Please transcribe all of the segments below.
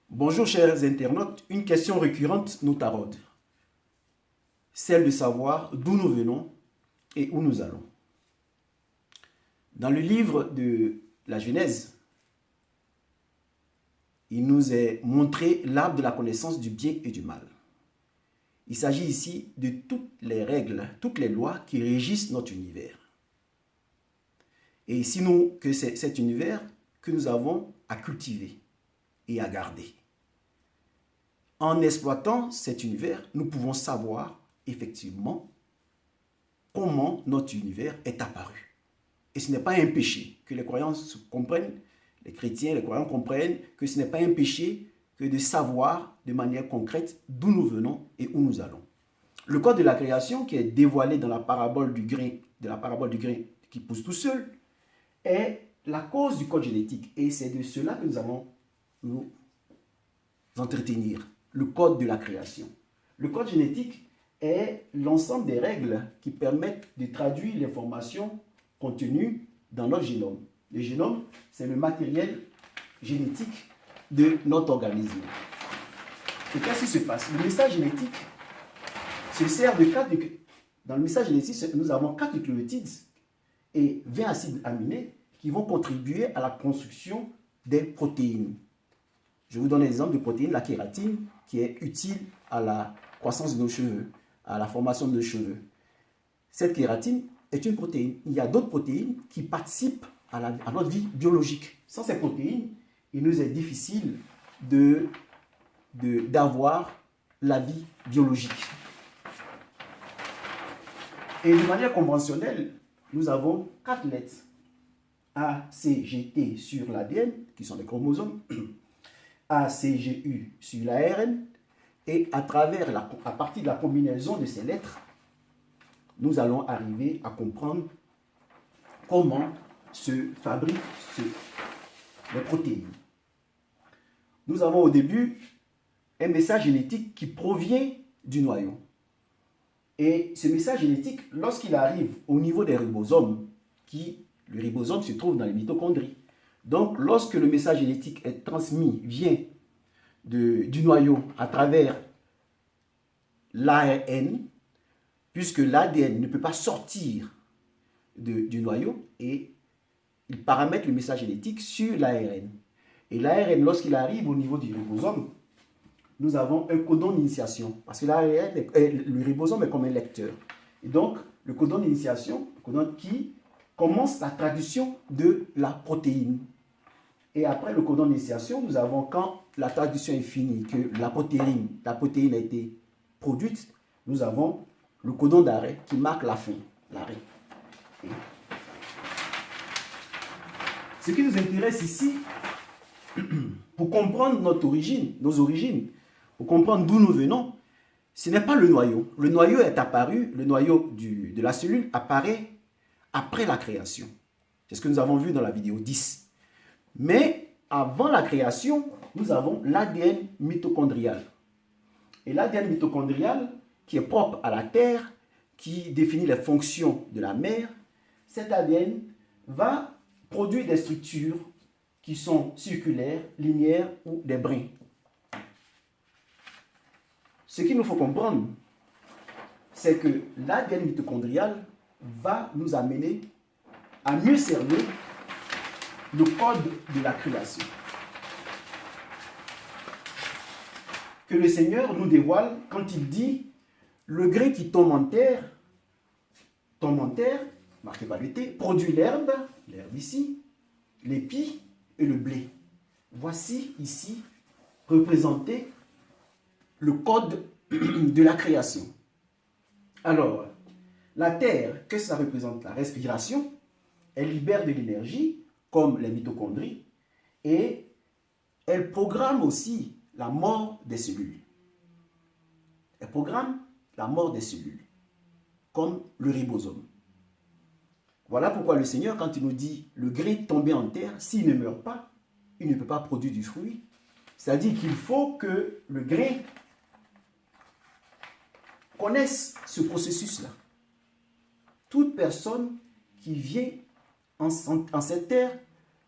Bonjour chers internautes, une question récurrente nous taraude, celle de savoir d'où nous venons et où nous allons. Dans le livre de la Genèse, il nous est montré l'arbre de la connaissance du bien et du mal. Il s'agit ici de toutes les règles, toutes les lois qui régissent notre univers. Et sinon que c'est cet univers que nous avons à cultiver et à garder. En exploitant cet univers, nous pouvons savoir effectivement comment notre univers est apparu. Et ce n'est pas un péché que les croyants comprennent, les chrétiens, les croyants comprennent que ce n'est pas un péché que de savoir de manière concrète d'où nous venons et où nous allons. Le code de la création qui est dévoilé dans la parabole du grain, qui pousse tout seul, est la cause du code génétique. Et c'est de cela que nous allons nous entretenir. Le code de la création. Le code génétique est l'ensemble des règles qui permettent de traduire l'information contenue dans notre génome. Le génome, c'est le matériel génétique de notre organisme. Et qu'est-ce qui se passe? Le message génétique se sert de dans le message génétique, nous avons 4 nucléotides et 20 acides aminés qui vont contribuer à la construction des protéines. Je vous donne l'exemple de protéine, la kératine, qui est utile à la croissance de nos cheveux, à la formation de nos cheveux. Cette kératine est une protéine. Il y a d'autres protéines qui participent à notre vie biologique. Sans ces protéines, il nous est difficile d'avoir la vie biologique. Et de manière conventionnelle, nous avons 4 lettres. A, C, G, T sur l'ADN, qui sont les chromosomes, A, C, G, U sur l'ARN, et à partir de la combinaison de ces lettres, nous allons arriver à comprendre comment se fabriquent les protéines. Nous avons au début un message génétique qui provient du noyau. Et ce message génétique, lorsqu'il arrive au niveau des ribosomes, le ribosome se trouve dans les mitochondries. Donc, lorsque le message génétique est transmis, vient du noyau à travers l'ARN, puisque l'ADN ne peut pas sortir du noyau, et il paramètre le message génétique sur l'ARN. Et l'ARN, lorsqu'il arrive au niveau du ribosome, nous avons un codon d'initiation, parce que le ribosome est comme un lecteur. Et donc, le codon d'initiation, le codon qui commence la traduction de la protéine. Et après le codon d'initiation, nous avons, quand la traduction est finie, que la protéine a été produite, nous avons le codon d'arrêt qui marque la fin, l'arrêt. Ce qui nous intéresse ici, pour comprendre nos origines, pour comprendre d'où nous venons, ce n'est pas le noyau. Le noyau est apparu, le noyau de la cellule apparaît après la création. C'est ce que nous avons vu dans la vidéo 10. Mais avant la création, nous avons l'ADN mitochondrial. Et l'ADN mitochondrial, qui est propre à la Terre, qui définit les fonctions de la mère, cet ADN va produire des structures qui sont circulaires, linéaires ou des brins. Ce qu'il nous faut comprendre, c'est que l'ADN mitochondrial va nous amener à mieux cerner le code de la création que le Seigneur nous dévoile quand il dit « Le grain qui tombe en terre, marqué par le T, produit l'herbe ici, l'épi et le blé. » Voici ici représenté le code de la création. Alors, la terre, qu'est-ce que ça représente? La respiration. Elle libère de l'énergie, comme les mitochondries, et elle programme aussi la mort des cellules. Elle programme la mort des cellules, comme le ribosome. Voilà pourquoi le Seigneur, quand il nous dit le grain tombé en terre, s'il ne meurt pas, il ne peut pas produire du fruit. C'est-à-dire qu'il faut que le grain connaisse ce processus-là. Toute personne qui vient en cette terre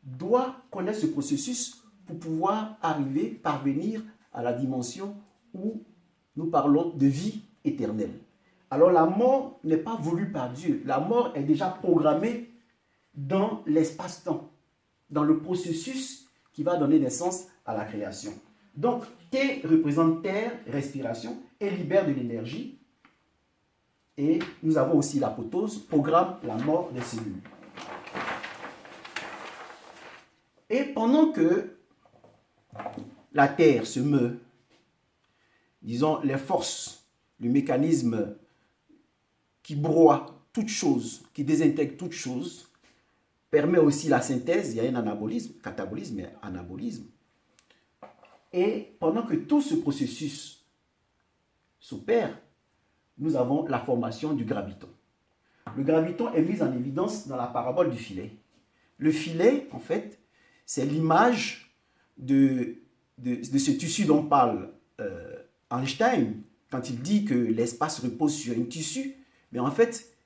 doit connaître ce processus pour pouvoir parvenir à la dimension où nous parlons de vie éternelle. Alors la mort n'est pas voulue par Dieu. La mort est déjà programmée dans l'espace-temps, dans le processus qui va donner naissance à la création. Donc, T représente terre, respiration, et libère de l'énergie. Et nous avons aussi l'apoptose, programme la mort des cellules. Et pendant que la terre se meut, disons, les forces, le mécanisme qui broie toute chose, qui désintègre toute chose, permet aussi la synthèse, il y a un anabolisme, catabolisme et anabolisme. Et pendant que tout ce processus s'opère, nous avons la formation du graviton. Le graviton est mis en évidence dans la parabole du filet. Le filet, en fait, c'est l'image de ce tissu dont parle Einstein quand il dit que l'espace repose sur un tissu. Mais en fait,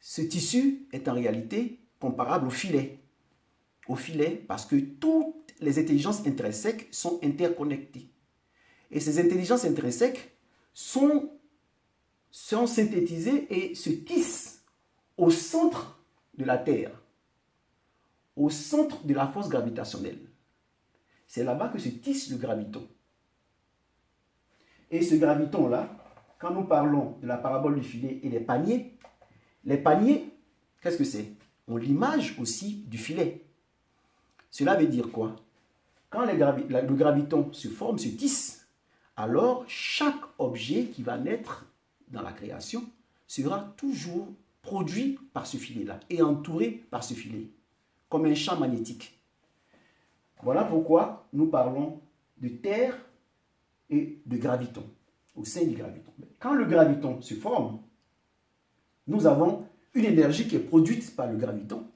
ce tissu est en réalité comparable au filet. Au filet parce que toutes les intelligences intrinsèques sont interconnectées. Et ces intelligences intrinsèques sont synthétisées et se tissent au centre de la Terre, au centre de la force gravitationnelle. C'est là-bas que se tisse le graviton. Et ce graviton-là, quand nous parlons de la parabole du filet et des paniers, les paniers, qu'est-ce que c'est? On l'image aussi du filet. Cela veut dire quoi? Quand le graviton se forme, se tisse, alors chaque objet qui va naître dans la création sera toujours produit par ce filet-là et entouré par ce filet, comme un champ magnétique. Voilà pourquoi nous parlons de terre et de graviton, au sein du graviton. Quand le graviton se forme, nous avons une énergie qui est produite par le graviton,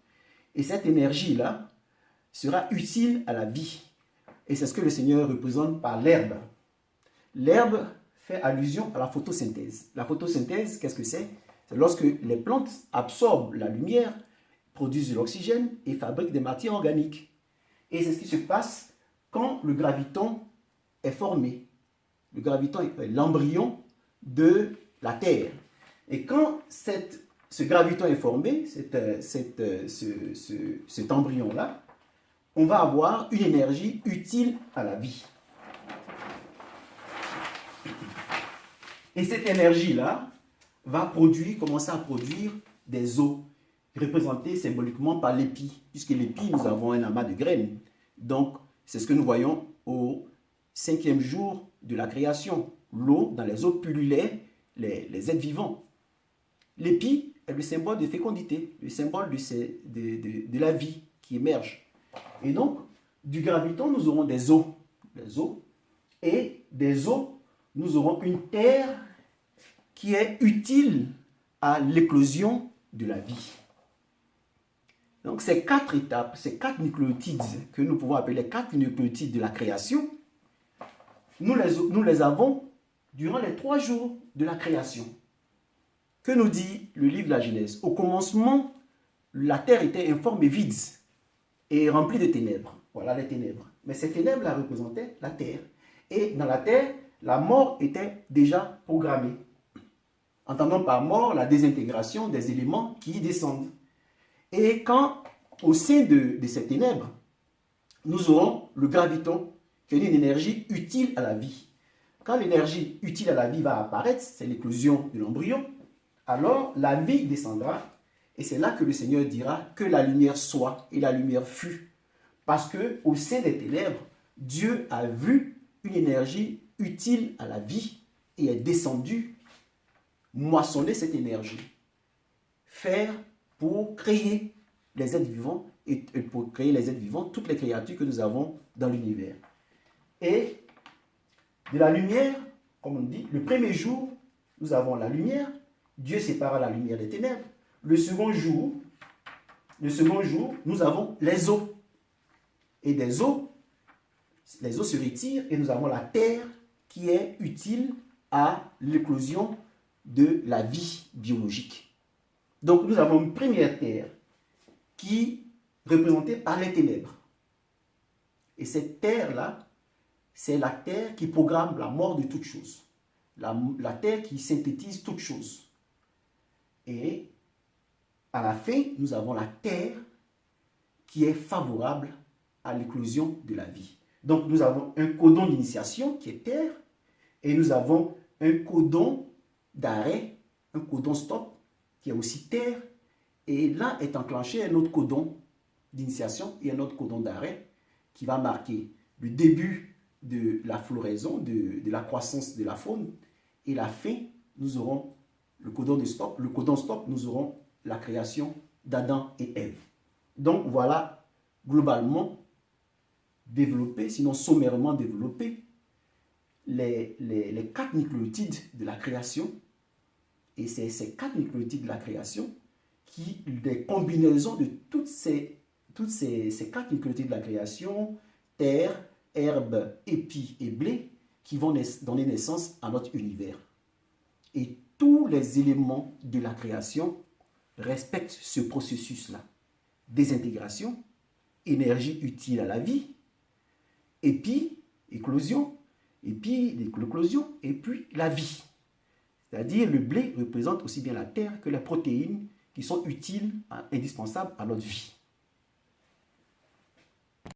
et cette énergie-là sera utile à la vie. Et c'est ce que le Seigneur représente par l'herbe. L'herbe fait allusion à la photosynthèse. La photosynthèse, qu'est-ce que c'est? C'est lorsque les plantes absorbent la lumière, produisent de l'oxygène et fabriquent des matières organiques. Et c'est ce qui se passe quand le graviton est formé. Le graviton est l'embryon de la Terre. Et quand ce graviton est formé, cet embryon-là, on va avoir une énergie utile à la vie. Et cette énergie-là va commencer à produire des os, représentés symboliquement par l'épi, puisque l'épi, nous avons un amas de graines. Donc, c'est ce que nous voyons au 5e jour de la création. L'eau, dans les os pullulait les êtres vivants. L'épi est le symbole de fécondité, le symbole de la vie qui émerge. Et donc, du graviton, nous aurons des os. Et des os, nous aurons une terre qui est utile à l'éclosion de la vie. Donc, ces 4 étapes, ces 4 nucléotides que nous pouvons appeler les 4 nucléotides de la création, nous les avons durant les 3 jours de la création. Que nous dit le livre de la Genèse? Au commencement, la terre était informe et vide et remplie de ténèbres. Voilà les ténèbres. Mais ces ténèbres-là représentaient la terre. Et dans la terre, la mort était déjà programmée. Entendons par mort la désintégration des éléments qui y descendent. Et quand, au sein de ces ténèbres, nous aurons le graviton, qui est une énergie utile à la vie. Quand l'énergie utile à la vie va apparaître, c'est l'éclosion de l'embryon, alors la vie descendra, et c'est là que le Seigneur dira que la lumière soit, et la lumière fut. Parce qu'au sein des ténèbres, Dieu a vu une énergie utile à la vie, et est descendu moissonner cette énergie, faire pour créer les êtres vivants, et pour créer les êtres vivants, toutes les créatures que nous avons dans l'univers. Et de la lumière, comme on dit, le premier jour, nous avons la lumière, Dieu sépara la lumière des ténèbres. Le second jour, nous avons les eaux. Et des eaux, les eaux se retirent et nous avons la terre qui est utile à l'éclosion de la vie biologique. Donc nous avons une première terre qui est représentée par les ténèbres. Et cette terre-là, c'est la terre qui programme la mort de toute chose. La terre qui synthétise toute chose. Et à la fin, nous avons la terre qui est favorable à l'éclosion de la vie. Donc nous avons un codon d'initiation qui est terre et nous avons un codon d'arrêt, un codon stop qui est aussi terre. Et là est enclenché un autre codon d'initiation et un autre codon d'arrêt qui va marquer le début de la floraison, de la croissance de la faune. Et la fin, nous aurons le codon de stop. Le codon stop, nous aurons la création d'Adam et Ève. Donc voilà, globalement, développé, sinon sommairement développé, les 4 nucléotides de la création. Et c'est ces 4 nucléotides de la création qui, des combinaisons de toutes ces 4 nucléotides de la création, terre, herbe, épi et blé, qui vont donner naissance à notre univers. Et tous les éléments de la création respectent ce processus-là. Désintégration, énergie utile à la vie, épi, éclosion, épi, l'éclosion, et puis la vie. C'est-à-dire le blé représente aussi bien la terre que les protéines qui sont utiles, indispensables à notre vie.